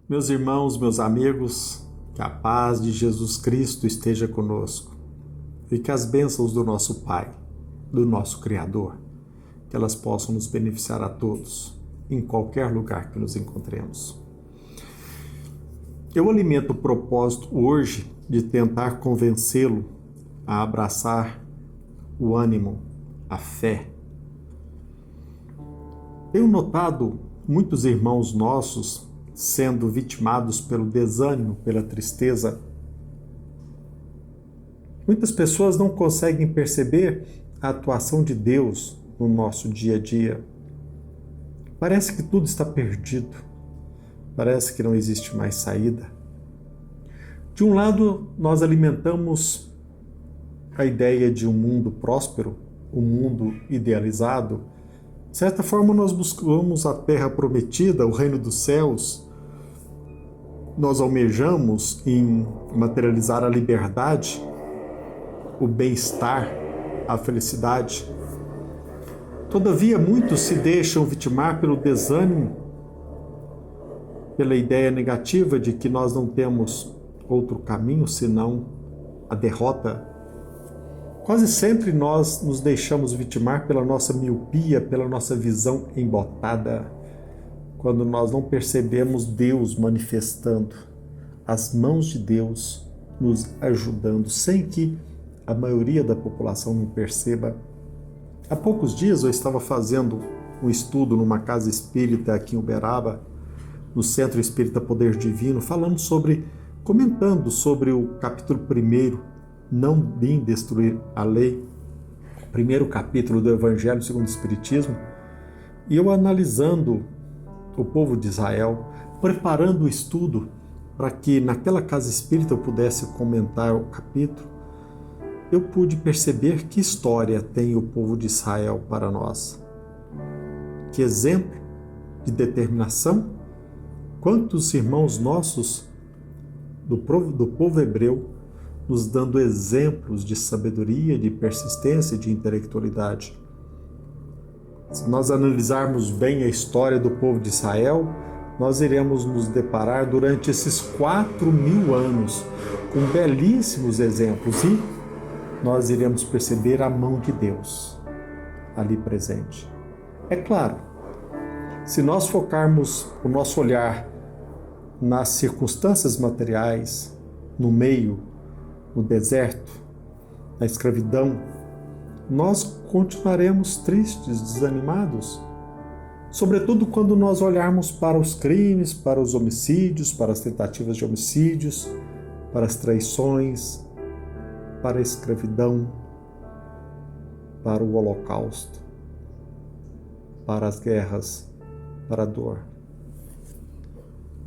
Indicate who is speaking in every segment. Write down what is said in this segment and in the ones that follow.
Speaker 1: Meus irmãos, meus amigos, que a paz de Jesus Cristo esteja conosco e que as bênçãos do nosso Pai, do nosso Criador, que elas possam nos beneficiar a todos, em qualquer lugar que nos encontremos. Eu alimento o propósito hoje de tentar convencê-lo a abraçar o ânimo, a fé. Tenho notado muitos irmãos nossos sendo vitimados pelo desânimo, pela tristeza. Muitas pessoas não conseguem perceber a atuação de Deus no nosso dia a dia. Parece que tudo está perdido. Parece que não existe mais saída. De um lado, nós alimentamos a ideia de um mundo próspero, um mundo idealizado. De certa forma, nós buscamos a terra prometida, o reino dos céus. Nós almejamos em materializar a liberdade, o bem-estar, a felicidade. Todavia, muitos se deixam vitimar pelo desânimo, pela ideia negativa de que nós não temos outro caminho senão a derrota. Quase sempre nós nos deixamos vitimar pela nossa miopia, pela nossa visão embotada, quando nós não percebemos Deus manifestando, as mãos de Deus nos ajudando, sem que a maioria da população não perceba. Há poucos dias eu estava fazendo um estudo numa casa espírita aqui em Uberaba, no Centro Espírita Poder Divino, comentando sobre o capítulo 1, Não vim destruir a lei, o primeiro capítulo do Evangelho segundo o Espiritismo, e eu analisando o povo de Israel, preparando o estudo para que naquela casa espírita eu pudesse comentar o capítulo, eu pude perceber que história tem o povo de Israel para nós. Que exemplo de determinação. Quantos irmãos nossos do povo hebreu nos dando exemplos de sabedoria, de persistência e de intelectualidade. Se nós analisarmos bem a história do povo de Israel, nós iremos nos deparar durante esses 4.000 anos com belíssimos exemplos e nós iremos perceber a mão de Deus ali presente. É claro, se nós focarmos o nosso olhar nas circunstâncias materiais, no meio, no deserto, na escravidão, nós continuaremos tristes, desanimados, sobretudo quando nós olharmos para os crimes, para os homicídios, para as tentativas de homicídios, para as traições, para a escravidão, para o holocausto, para as guerras, para a dor.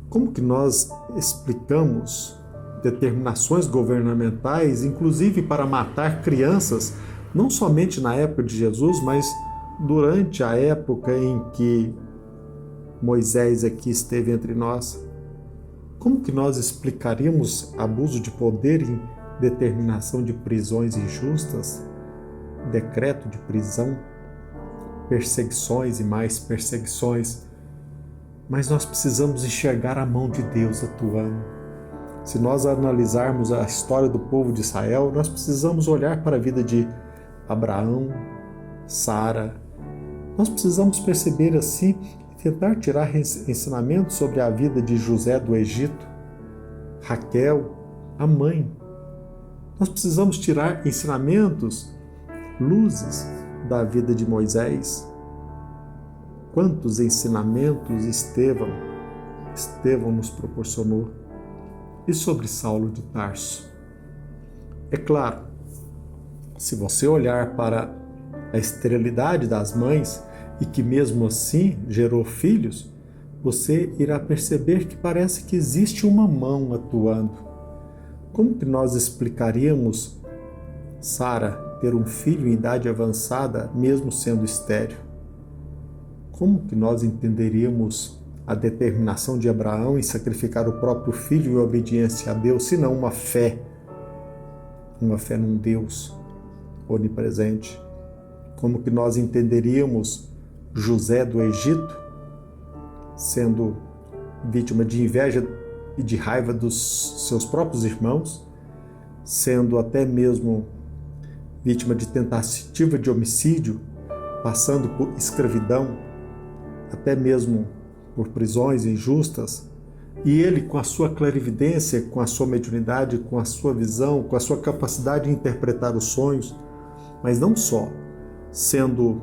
Speaker 1: Como que nós explicamos determinações governamentais, inclusive para matar crianças, não somente na época de Jesus, mas durante a época em que Moisés aqui esteve entre nós? Como que nós explicaríamos abuso de poder em determinação de prisões injustas, decreto de prisão, perseguições e mais perseguições? Mas nós precisamos enxergar a mão de Deus atuando. Se nós analisarmos a história do povo de Israel, nós precisamos olhar para a vida de Abraão, Sara. Nós precisamos perceber assim e tentar tirar ensinamentos sobre a vida de José do Egito, Raquel, a mãe. Nós precisamos tirar ensinamentos, luzes da vida de Moisés. Quantos ensinamentos Estevão nos proporcionou. E sobre Saulo de Tarso. É claro, se você olhar para a esterilidade das mães e que mesmo assim gerou filhos, você irá perceber que parece que existe uma mão atuando. Como que nós explicaríamos Sara ter um filho em idade avançada, mesmo sendo estéril? Como que nós entenderíamos a determinação de Abraão em sacrificar o próprio filho em obediência a Deus, se não uma fé num Deus onipresente? Como que nós entenderíamos José do Egito sendo vítima de inveja e de raiva dos seus próprios irmãos, sendo até mesmo vítima de tentativa de homicídio, passando por escravidão, até mesmo por prisões injustas. E ele, com a sua clarividência, com a sua mediunidade, com a sua visão, com a sua capacidade de interpretar os sonhos, mas não só, sendo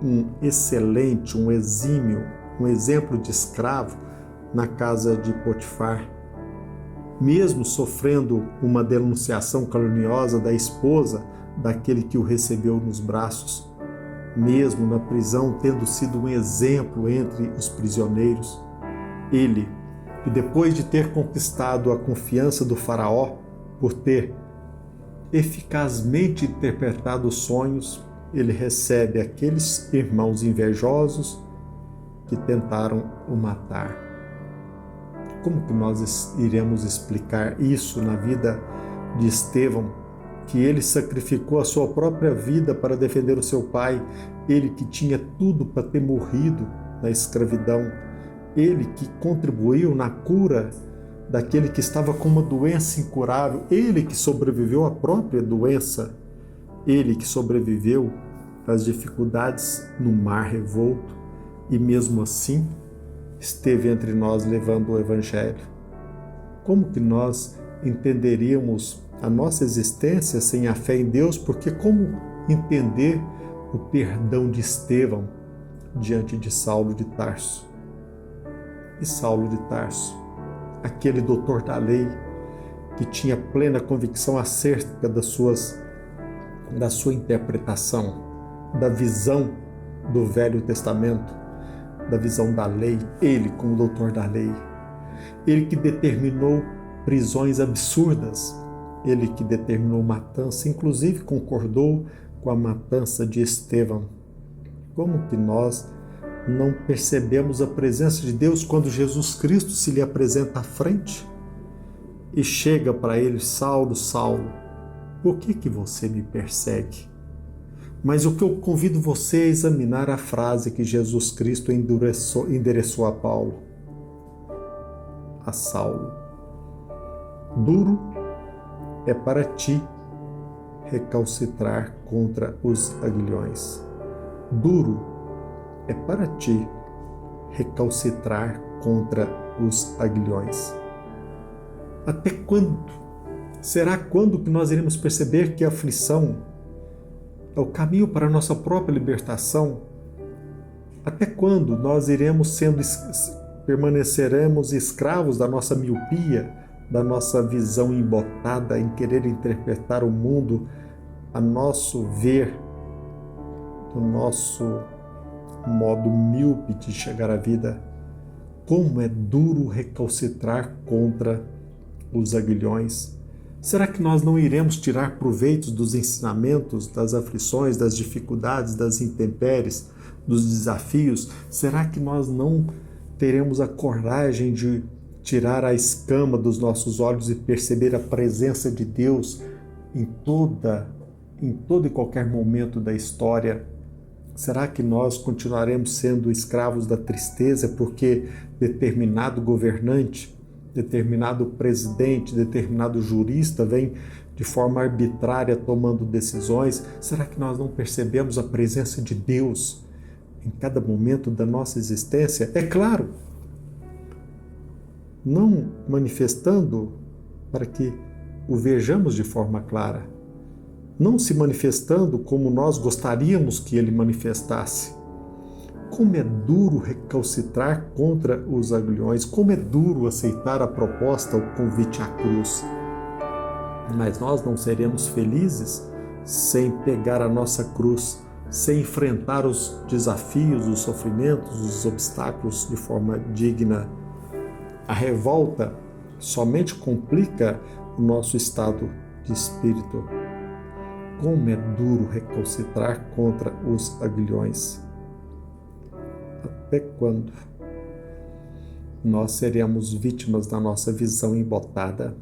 Speaker 1: um excelente, um exímio, um exemplo de escravo na casa de Potifar, mesmo sofrendo uma denunciação caluniosa da esposa daquele que o recebeu nos braços, mesmo na prisão tendo sido um exemplo entre os prisioneiros, ele, e depois de ter conquistado a confiança do faraó, por ter eficazmente interpretado os sonhos, ele recebe aqueles irmãos invejosos que tentaram o matar. Como que nós iremos explicar isso na vida de Estevão, que ele sacrificou a sua própria vida para defender o seu pai, ele que tinha tudo para ter morrido na escravidão, ele que contribuiu na cura daquele que estava com uma doença incurável, ele que sobreviveu à própria doença, ele que sobreviveu às dificuldades no mar revolto e mesmo assim esteve entre nós levando o Evangelho. Como que nós entenderíamos a nossa existência sem a fé em Deus? Porque como entender o perdão de Estevão diante de Saulo de Tarso? E Saulo de Tarso, aquele doutor da lei que tinha plena convicção acerca da sua interpretação, da visão do Velho Testamento, da visão da lei, ele como doutor da lei, ele que determinou prisões absurdas, ele que determinou matança, inclusive concordou com a matança de Estevão. Como que nós não percebemos a presença de Deus quando Jesus Cristo se lhe apresenta à frente e chega para ele: Saulo, Saulo, por que você me persegue? Mas o que eu convido você a examinar a frase que Jesus Cristo endereçou a Paulo, a Saulo: duro é para ti recalcitrar contra os aguilhões. Duro é para ti recalcitrar contra os aguilhões. Até quando? Será quando que nós iremos perceber que a aflição é o caminho para a nossa própria libertação? Até quando nós permaneceremos escravos da nossa miopia, da nossa visão embotada em querer interpretar o mundo a nosso ver, do nosso modo míope de chegar à vida? Como é duro recalcitrar contra os aguilhões. Será que nós não iremos tirar proveitos dos ensinamentos, das aflições, das dificuldades, das intempéries, dos desafios? Será que nós não teremos a coragem de tirar a escama dos nossos olhos e perceber a presença de Deus em todo e qualquer momento da história? Será que nós continuaremos sendo escravos da tristeza porque determinado governante, determinado presidente, determinado jurista vem de forma arbitrária tomando decisões? Será que nós não percebemos a presença de Deus em cada momento da nossa existência? É claro, não manifestando para que o vejamos de forma clara, não se manifestando como nós gostaríamos que ele manifestasse. Como é duro recalcitrar contra os aguilhões, como é duro aceitar a proposta, o convite à cruz. Mas nós não seremos felizes sem pegar a nossa cruz, sem enfrentar os desafios, os sofrimentos, os obstáculos de forma digna. A revolta somente complica o nosso estado de espírito. Como é duro recalcitrar contra os aguilhões. Até quando nós seremos vítimas da nossa visão embotada?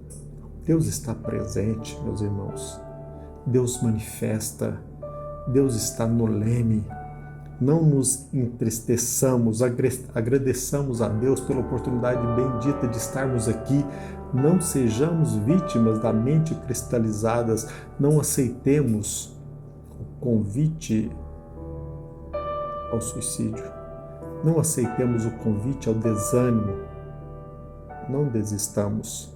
Speaker 1: Deus está presente, meus irmãos. Deus manifesta. Deus está no leme. Não nos entristeçamos, agradeçamos a Deus pela oportunidade bendita de estarmos aqui. Não sejamos vítimas da mente cristalizadas, não aceitemos o convite ao suicídio, não aceitemos o convite ao desânimo, não desistamos.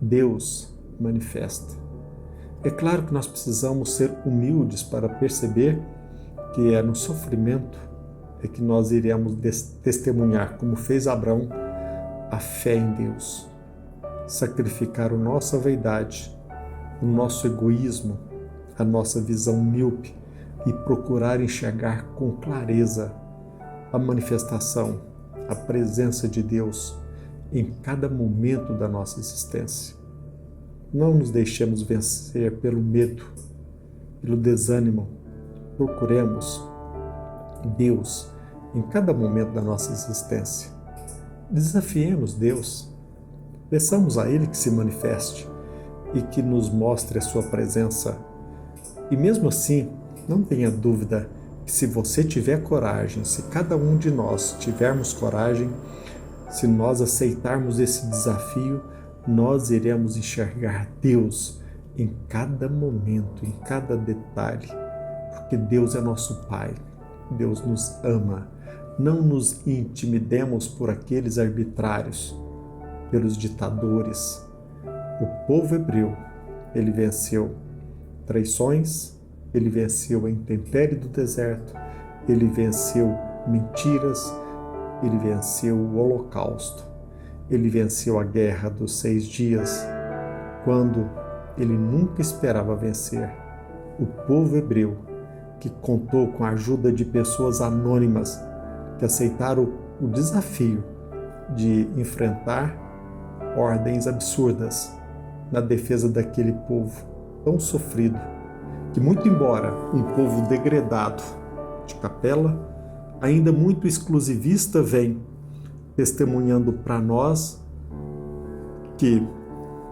Speaker 1: Deus manifesta. É claro que nós precisamos ser humildes para perceber que é no sofrimento é que nós iremos testemunhar, como fez Abraão, a fé em Deus. Sacrificar a nossa vaidade, o nosso egoísmo, a nossa visão míope e procurar enxergar com clareza a manifestação, a presença de Deus em cada momento da nossa existência. Não nos deixemos vencer pelo medo, pelo desânimo. Procuremos Deus em cada momento da nossa existência. Desafiemos Deus. Peçamos a Ele que se manifeste e que nos mostre a sua presença. E mesmo assim, não tenha dúvida que se você tiver coragem, se cada um de nós tivermos coragem, se nós aceitarmos esse desafio, nós iremos enxergar Deus em cada momento, em cada detalhe. Porque Deus é nosso Pai, Deus nos ama. Não nos intimidemos por aqueles arbitrários, pelos ditadores. O povo hebreu, ele venceu traições, ele venceu a intempérie do deserto, ele venceu mentiras, ele venceu o holocausto, ele venceu a guerra dos 6 dias, quando ele nunca esperava vencer. O povo hebreu, que contou com a ajuda de pessoas anônimas que aceitaram o desafio de enfrentar ordens absurdas na defesa daquele povo tão sofrido, que muito embora um povo degradado de capela, ainda muito exclusivista, vem testemunhando para nós que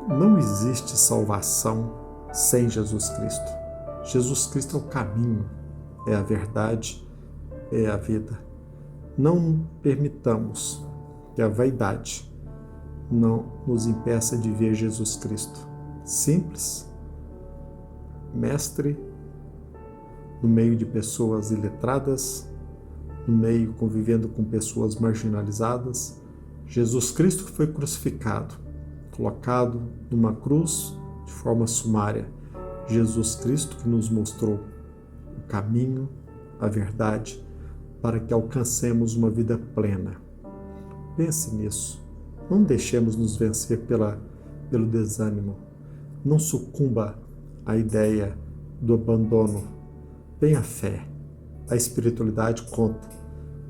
Speaker 1: não existe salvação sem Jesus Cristo. Jesus Cristo é o caminho, é a verdade, é a vida. Não permitamos que a vaidade não nos impeça de ver Jesus Cristo. Simples, mestre, no meio de pessoas iletradas, no meio convivendo com pessoas marginalizadas. Jesus Cristo que foi crucificado, colocado numa cruz de forma sumária. Jesus Cristo que nos mostrou o caminho, a verdade, para que alcancemos uma vida plena. Pense nisso. Não deixemos nos vencer pelo desânimo. Não sucumba à ideia do abandono. Tenha fé. A espiritualidade conta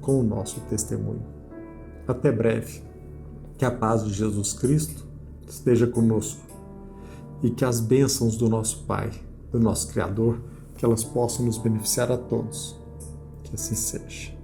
Speaker 1: com o nosso testemunho. Até breve. Que a paz de Jesus Cristo esteja conosco e que as bênçãos do nosso Pai, do nosso Criador, que elas possam nos beneficiar a todos. Que assim seja.